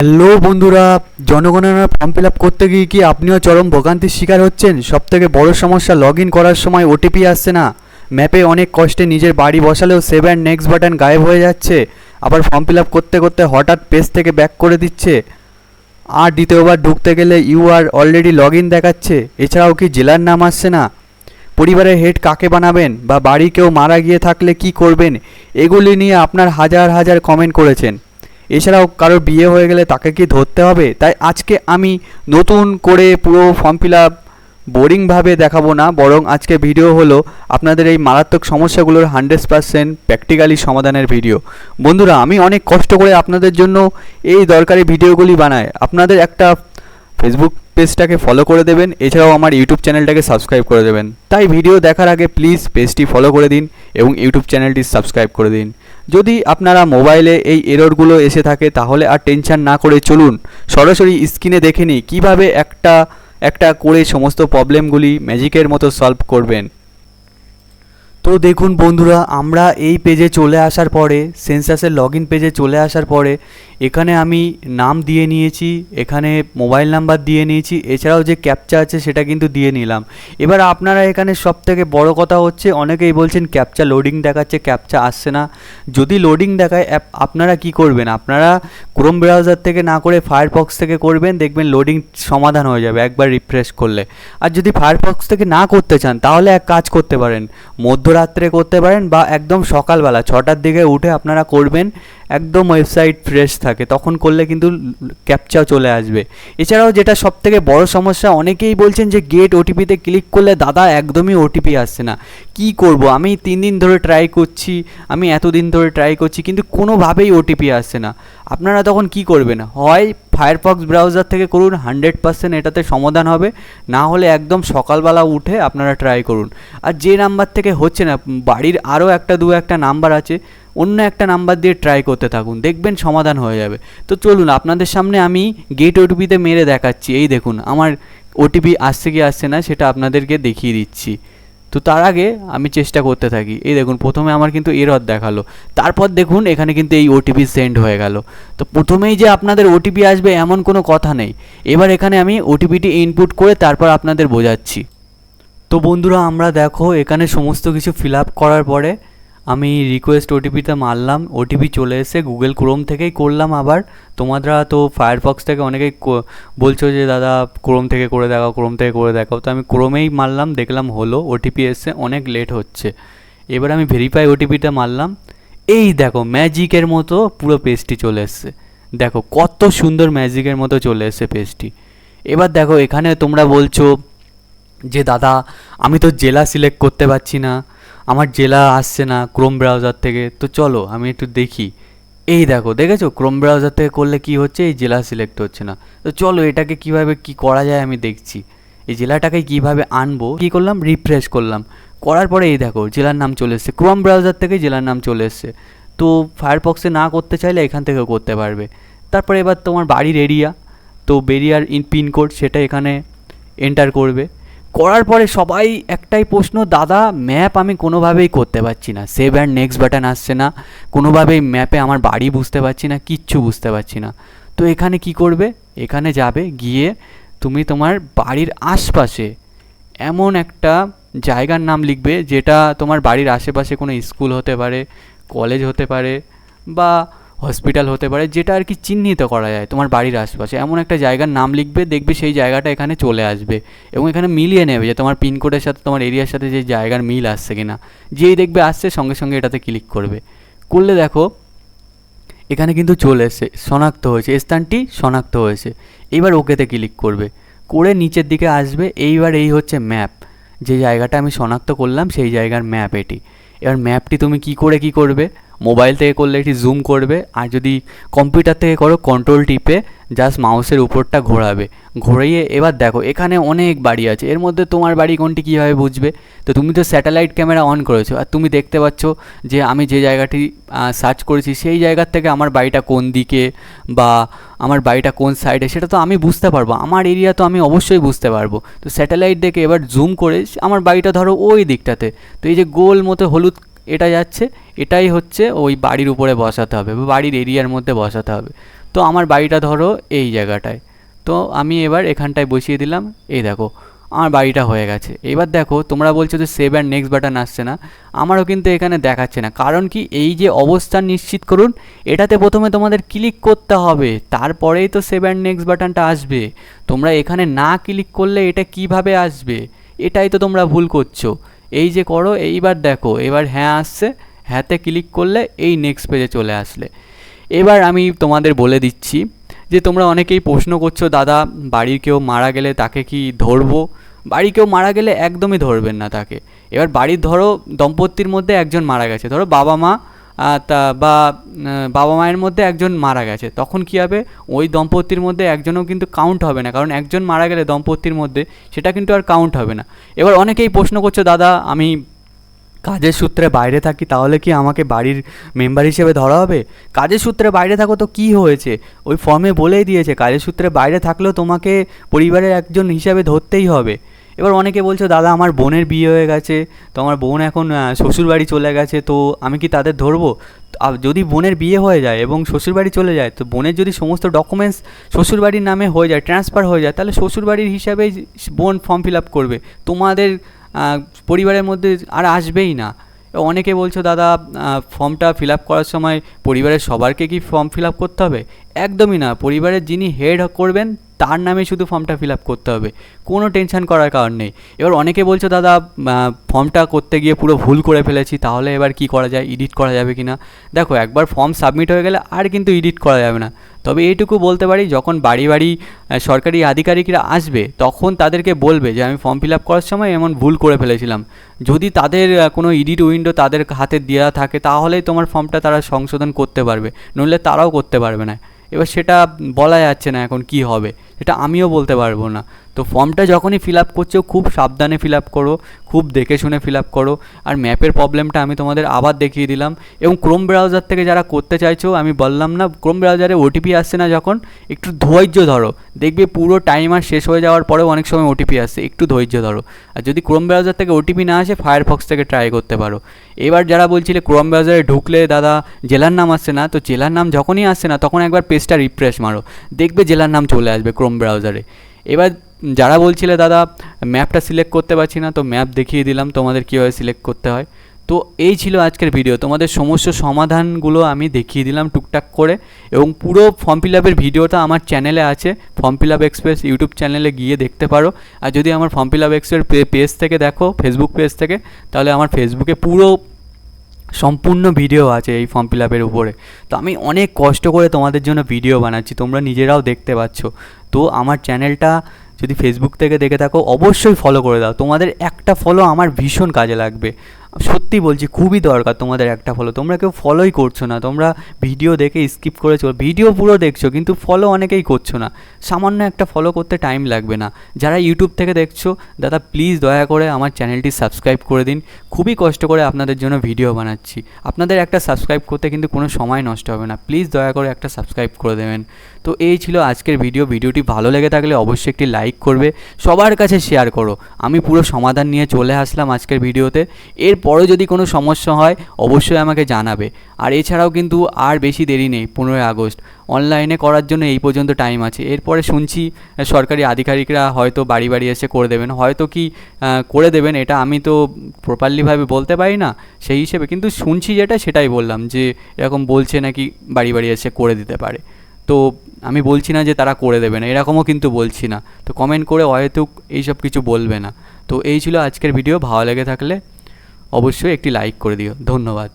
Hello বন্ধুরা, জনগণনা form fill up করতে গিয়ে কি আপনিও চরম ভোগান্তির শিকার হচ্ছেন? সবথেকে বড় সমস্যা, লগ ইন করার সময় ওটিপি আসছে না। ম্যাপে অনেক কষ্টে নিজের বাড়ি বসালেও সেভ অ্যান্ড নেক্সট বাটন গায়েব হয়ে যাচ্ছে। আবার ফর্ম ফিল আপ করতে করতে হঠাৎ পেজ থেকে ব্যাক করে দিচ্ছে। আর দ্বিতীয়বার ঢুকতে গেলে you are already log in দেখাচ্ছে। এছাড়াও কি জেলার নাম আসছে না। পরিবারের হেড কাকে বানাবেন, বা বাড়ি কেউ মারা গিয়ে থাকলে কি করবেন, এগুলি নিয়ে আপনার হাজার হাজার কমেন্ট করেছেন। এছাড়াও কারোর বিয়ে হয়ে গেলে তাকে কি ধরতে হবে? তাই আজকে আমি নতুন করে পুরো ফর্ম ফিল আপ বোরিংভাবে দেখাবো না, বরং আজকে ভিডিও হলো আপনাদের এই মারাত্মক সমস্যাগুলোর 100% প্র্যাকটিক্যালি সমাধানের ভিডিও। বন্ধুরা, আমি অনেক কষ্ট করে আপনাদের জন্য এই দরকারি ভিডিওগুলি বানাই। আপনাদের একটা ফেসবুক পেজটাকে ফলো করে দেবেন, এছাড়াও আমার ইউটিউব চ্যানেলটাকে সাবস্ক্রাইব করে দেবেন। তাই ভিডিও দেখার আগে প্লিজ পেজটি ফলো করে দিন এবং ইউটিউব চ্যানেলটি সাবস্ক্রাইব করে দিন। যদি আপনারা মোবাইলে এই এররগুলো এসে থাকে তাহলে আর টেনশন না করে চলুন সরাসরি স্ক্রিনে দেখে নিই কীভাবে একটা একটা করে সমস্ত প্রবলেমগুলি ম্যাজিকের মতো সলভ করবেন। তো দেখুন বন্ধুরা, আমরা এই পেজে চলে আসার পরে, সেন্সাসের লগ ইন পেজে চলে আসার পরে এখানে আমি নাম দিয়ে নিয়েছি, এখানে মোবাইল নাম্বার দিয়ে নিয়েছি, এছাড়াও যে ক্যাপচা আছে সেটা কিন্তু দিয়ে নিলাম। এবার আপনারা এখানে সবথেকে বড় কথা হচ্ছে, অনেকেই বলছেন ক্যাপচা লোডিং দেখাচ্ছে, ক্যাপচা আসছে না। যদি লোডিং দেখায় আপনারা কি করবেন, আপনারা ক্রোম ব্রাউজার থেকে না করে ফায়ারফক্স থেকে করবেন, দেখবেন লোডিং সমাধান হয়ে যাবে একবার রিফ্রেশ করলে। আর যদি ফায়ারফক্স থেকে না করতে চান তাহলে এক কাজ করতে পারেন, মধ্যরাত্রে করতে পারেন বা একদম সকালবেলা 6টার দিকে উঠে আপনারা করবেন, একদম ওয়েবসাইট ফ্রেশ থাকে, তখন করলে কিন্তু ক্যাপচাও চলে আসবে। এছাড়াও যেটা সবথেকে বড় সমস্যা, অনেকেই বলছেন যে গেট ওটিপিতে ক্লিক করলে দাদা একদমই ওটিপি আসছে না, কি করব? আমি 3 দিন ধরে ট্রাই করছি, আমি এতদিন ধরে ট্রাই করছি, কিন্তু কোনোভাবেই ওটিপি আসছে না। আপনারা তখন কি করবেন? হয় ফায়ারফক্স ব্রাউজার থেকে করুন, 100% এটাতে সমাধান হবে। না হলে একদম সকালবেলা উঠে আপনারা ট্রাই করুন। আর যে নাম্বার থেকে হচ্ছে না, বাড়ির আরও একটা নাম্বার আছে, অন্য একটা নাম্বার দিয়ে ট্রাই করতে থাকুন, দেখবেন সমাধান হয়ে যাবে। তো চলুন আপনাদের সামনে আমি গেট ওটিপিতে মেরে দেখাচ্ছি। এই দেখুন আমার ওটিপি আসছে কি আসছে না সেটা আপনাদেরকে দেখিয়ে দিচ্ছি। তো তার আগে আমি চেষ্টা করতে থাকি। এই দেখুন প্রথমে আমার কিন্তু এরর দেখালো, তারপর দেখুন এখানে কিন্তু এই ওটিপি সেন্ড হয়ে গেল। তো প্রথমেই যে আপনাদের ওটিপি আসবে এমন কোনো কথা নেই। এবার এখানে আমি ওটিপিটি ইনপুট করে তারপর আপনাদের বোঝাচ্ছি। তো বন্ধুরা, আমরা দেখো এখানে সমস্ত কিছু ফিল আপ করার পরে আমি রিকোয়েস্ট ওটিপিতে মারলাম, ওটিপি চলে এসে গুগল ক্রোম থেকেই করলাম। আবার তোমরা তো ফায়ারফক্স থেকে অনেকেই বলছো যে দাদা ক্রোম থেকে করে দেখাও, ক্রোম থেকে করে দেখাও, তো আমি ক্রোমেই মারলাম, দেখলাম হলো, ওটিপি এসে অনেক লেট হচ্ছে। এবার আমি ভেরিফাই ওটিপিটা মারলাম, এই দেখো ম্যাজিকের মতো পুরো পেজটি চলে এসছে। দেখো কত সুন্দর ম্যাজিকের মতো চলে এসছে পেজটি। এবার দেখো এখানে তোমরা বলছো যে দাদা আমি তো জেলা সিলেক্ট করতে পারছি না, আমার জেলা আসছে না ক্রোম ব্রাউজার থেকে। তো চলো আমি একটু দেখি। এই দেখো, দেখেছো ক্রোম ব্রাউজার থেকে করলে কি হচ্ছে, এই জেলা সিলেক্ট হচ্ছে না। তো চলো এটাকে কিভাবে কি করা যায় আমি দেখছি। এই জেলাটাকে কিভাবে আনবো, কি করলাম, রিফ্রেশ করলাম, করার পরে এই দেখো জেলার নাম চলে এসছে, ক্রোম ব্রাউজার থেকে জেলার নাম চলে এসছে। তো ফায়ারফক্সে না করতে চাইলে এখান থেকেও করতে পারবে। তারপরে এবার তোমার বাড়ির এরিয়া, তো বেরিয়ার পিনকোড সেটা এখানে এন্টার করবে। করার পরে সবাই একটাই প্রশ্ন, দাদা ম্যাপ আমি কোনোভাবেই করতে পারছি না, সেভ অ্যান্ড নেক্সট বাটন আসছে না, কোনোভাবেই ম্যাপে আমার বাড়ি বুঝতে পারছি না, কিচ্ছু বুঝতে পারছি না। তো এখানে কি করবে, এখানে যাবে, গিয়ে তুমি তোমার বাড়ির আশপাশে এমন একটা জায়গার নাম লিখবে যেটা তোমার বাড়ির আশেপাশে কোনো স্কুল হতে পারে, কলেজ হতে পারে বা হসপিটাল হতে পারে, যেটা আর কি চিহ্নিত করা যায় তোমার বাড়ির আশপাশে, এমন একটা জায়গার নাম লিখবে, দেখবে সেই জায়গাটা এখানে চলে আসবে এবং এখানে মিলিয়ে নেবে যে তোমার পিনকোডের সাথে তোমার এরিয়ার সাথে যে জায়গার মিল আসছে কিনা। যেই দেখবে আসছে সঙ্গে সঙ্গে এটাতে ক্লিক করবে, করলে দেখো এখানে কিন্তু চলে এসছে, শনাক্ত হয়েছে, স্থানটি শনাক্ত হয়েছে। এইবার ওকেতে ক্লিক করবে, করে নিচের দিকে আসবে। এইবার এই হচ্ছে ম্যাপ, যে জায়গাটা আমি শনাক্ত করলাম সেই জায়গার ম্যাপ এটি। এবার ম্যাপটি তুমি কি করবে, মোবাইল থেকে করলে এটি জুম করবে, আর যদি কম্পিউটার থেকে করো কন্ট্রোল টিপে জাস্ট মাউসের উপরটা ঘোরাবে, ঘোরিয়ে এবার দেখো এখানে অনেক বাড়ি আছে, এর মধ্যে তোমার বাড়ি কোনটি কীভাবে বুঝবে? তো তুমি তো স্যাটেলাইট ক্যামেরা অন করেছো, আর তুমি দেখতে পাচ্ছ যে আমি যে জায়গাটি সার্চ করেছি সেই জায়গার থেকে আমার বাড়িটা কোন দিকে বা আমার বাড়িটা কোন সাইডে সেটা তো আমি বুঝতে পারবো, আমার এরিয়া তো আমি অবশ্যই বুঝতে পারবো। তো স্যাটেলাইট দেখে এবার জুম করে আমার বাড়িটা ধরো ওই দিকটাতে, তো এই যে গোল মতো হলুদ এটা যাচ্ছে, এটাই হচ্ছে ওই বাড়ির উপরে বসাতে হবে বা বাড়ির এরিয়ার মধ্যে বসাতে হবে। তো আমার বাড়িটা ধরো এই জায়গাটায়, তো আমি এবার এখানটায় বসিয়ে দিলাম। এই দেখো আমার বাড়িটা হয়ে গেছে। এবার দেখো তোমরা বলছো যে সেভ অ্যান্ড নেক্সট বাটন আসছে না, আমারও কিন্তু এখানে দেখাচ্ছে না। কারণ কি, এই যে অবস্থান নিশ্চিত করুন, এটাতে প্রথমে তোমাদের ক্লিক করতে হবে, তারপরেই তো সেভ অ্যান্ড নেক্সট বাটনটা আসবে। তোমরা এখানে না ক্লিক করলে এটা কিভাবে আসবে? এটাই তো তোমরা ভুল করছো। এই যে করো, এইবার দেখো এবার হ্যাঁ আসছে, হ্যাঁতে ক্লিক করলে এই নেক্সট পেজে চলে আসলে। এবার আমি তোমাদের বলে দিচ্ছি যে তোমরা অনেকেই প্রশ্ন করছো, দাদা বাড়ির কেউ মারা গেলে তাকে কি ধরবো? বাড়ির কেউ মারা গেলে একদমই ধরবেন না তাকে। এবার বাড়ির ধরো দম্পতির মধ্যে একজন মারা গেছে, ধরো বাবা মা বাবা মায়ের মধ্যে একজন মারা গেছে, তখন কী হবে? ওই দম্পতির মধ্যে একজনও কিন্তু কাউন্ট হবে না, কারণ একজন মারা গেলে দম্পতির মধ্যে সেটা কিন্তু আর কাউন্ট হবে না। এবার অনেকেই প্রশ্ন করছো, দাদা আমি কাজের সূত্রে বাইরে থাকি, তাহলে কি আমাকে বাড়ির মেম্বার হিসেবে ধরা হবে? কাজের সূত্রে বাইরে থাকো তো কি হয়েছে? ওই ফর্মে বলেই দিয়েছে কাজের সূত্রে বাইরে থাকলেও তোমাকে পরিবারের একজন হিসাবে ধরতেই হবে। এবার অনেকে বলছো, দাদা আমার বোনের বিয়ে হয়ে গেছে, তো আমার বোন এখন শ্বশুরবাড়ি চলে গেছে, তো আমি কি তাদের ধরবো? যদি বোনের বিয়ে হয়ে যায় এবং শ্বশুরবাড়ি চলে যায়, তো বোনের যদি সমস্ত ডকুমেন্টস শ্বশুরবাড়ির নামে হয়ে যায়, ট্রান্সফার হয়ে যায়, তাহলে শ্বশুরবাড়ির হিসাবেই বোন ফর্ম ফিল আপ করবে, তোমাদের পরিবারের মধ্যে আর আসবেই না। অনেকে বলছো, দাদা ফর্মটা ফিল আপ করার সময় পরিবারের সবারকে কি ফর্ম ফিল আপ করতে হবে? একদমই না, পরিবারের যিনি হেড করবেন তার নামে শুধু ফর্মটা ফিল আপ করতে হবে, কোনো টেনশন করার কারণ নেই। এবার অনেকে বলছো, দাদা ফর্মটা করতে গিয়ে পুরো ভুল করে ফেলেছি, তাহলে এবার কি করা যায়? এডিট করা যাবে কি না? দেখো একবার ফর্ম সাবমিট হয়ে গেলে আর কিন্তু এডিট করা যাবে না। তবে এইটুকু বলতে পারি, যখন বাড়ি বাড়ি সরকারি আধিকারিকরা আসবে, তখন তাদেরকে বলবে যে আমি ফর্ম ফিল আপ করার সময় এমন ভুল করে ফেলেছিলাম। যদি তাদের কোনো এডিট উইন্ডো তাদের হাতে দেওয়া থাকে, তাহলেই তোমার ফর্মটা তারা সংশোধন করতে পারবে, নইলে তারাও করতে পারবে না। এবার সেটা বলা যাচ্ছে না এখন কি হবে, সেটা আমিও বলতে পারবো না। তো ফর্মটা যখনই ফিল আপ করছো খুব সাবধানে ফিল আপ করো, খুব দেখে শুনে ফিল আপ করো। আর ম্যাপের প্রবলেমটা আমি তোমাদের আবার দেখিয়ে দিলাম। এবং ক্রোম ব্রাউজার থেকে যারা করতে চাইছো, আমি বললাম না, ক্রোম ব্রাউজারে ওটিপি আসছে না যখন, একটু ধৈর্য ধরো, দেখবে পুরো টাইমার শেষ হয়ে যাওয়ার পরেও অনেক সময় ওটিপি আসছে, একটু ধৈর্য ধরো। আর যদি ক্রোম ব্রাউজার থেকে ওটিপি না আসে, ফায়ারফক্স থেকে ট্রাই করতে পারো। এবার যারা বলছিলে ক্রোম ব্রাউজারে ঢুকলে দাদা জেলার নাম আসছে না, তো জেলার নাম যখনই আসছে না তখন একবার পেজটা রিফ্রেশ মারো, দেখবে জেলার নাম চলে আসবে ক্রোম ব্রাউজারে। এবার যারা বলছিলে, দাদা ম্যাপটা সিলেক্ট করতে পারছি না, তো ম্যাপ দেখিয়ে দিলাম তোমাদের কীভাবে সিলেক্ট করতে হয়। তো এই ছিল আজকের ভিডিও, তোমাদের সমস্ত সমাধানগুলো আমি দেখিয়ে দিলাম টুকটাক করে। এবং পুরো ফর্ম ফিল আপের ভিডিওটা আমার চ্যানেলে আছে, form fill up express YouTube চ্যানেলে গিয়ে দেখতে পারো। আর যদি আমার form fill up express page থেকে দেখো, ফেসবুক পেজ থেকে, তাহলে আমার ফেসবুকে পুরো সম্পূর্ণ ভিডিও আছে এই ফর্ম ফিল আপের উপরে। তো আমি অনেক কষ্ট করে তোমাদের জন্য ভিডিও বানাচ্ছি, তোমরা নিজেরাও দেখতে পাচ্ছ। তো আমার চ্যানেলটা যদি ফেসবুক থেকে দেখে থাকো, অবশ্যই ফলো করে দাও। তোমাদের একটা ফলো আমার ভীষণ কাজে লাগবে, সত্যি বলছি, খুবই দরকার তোমাদের একটা ফলো। তোমরা কেউ ফলোই করছো না, তোমরা ভিডিও দেখে স্কিপ করে ভিডিও পুরো দেখছো, কিন্তু ফলো অনেকেই করছো না। সামান্য একটা ফলো করতে টাইম লাগবে না। যারা ইউটিউব থেকে দেখছো, দাদা প্লিজ দয়া করে আমার চ্যানেলটি সাবস্ক্রাইব করে দিন। খুবই কষ্ট করে আপনাদের জন্য ভিডিও বানাচ্ছি, আপনাদের একটা সাবস্ক্রাইব করতে কিন্তু কোনো সময় নষ্ট হবে না। প্লিজ দয়া করে একটা সাবস্ক্রাইব করে দেবেন। তো এই ছিল আজকের ভিডিওটি ভালো লেগে থাকলে অবশ্যই একটি লাইক করবে, সবার কাছে শেয়ার করো। আমি পুরো সমাধান নিয়ে চলে আসলাম আজকের ভিডিওতে। এরপরেও যদি কোনো সমস্যা হয় অবশ্যই আমাকে জানাবে। আর এছাড়াও কিন্তু আর বেশি দেরি নেই, 15ই আগস্ট অনলাইনে করার জন্য এই পর্যন্ত টাইম আছে। এরপরে শুনছি সরকারি আধিকারিকরা হয়তো বাড়ি বাড়ি এসে করে দেবেন, হয়তো কি করে দেবেন, এটা আমি তো প্রপারলিভাবে বলতে পারি না সেই হিসেবে, কিন্তু শুনছি যেটা সেটাই বললাম, যে এরকম বলছে নাকি বাড়ি বাড়ি এসে করে দিতে পারে। তো আমি বলছি না যে তারা করে দেবে না, এরকমও কিন্তু বলছি না। তো কমেন্ট করে হয়তো এইসব কিছু বলবে না। তো এই ছিল আজকের ভিডিও, ভালো লেগে থাকলে অবশ্যই একটি লাইক করে দিও। ধন্যবাদ।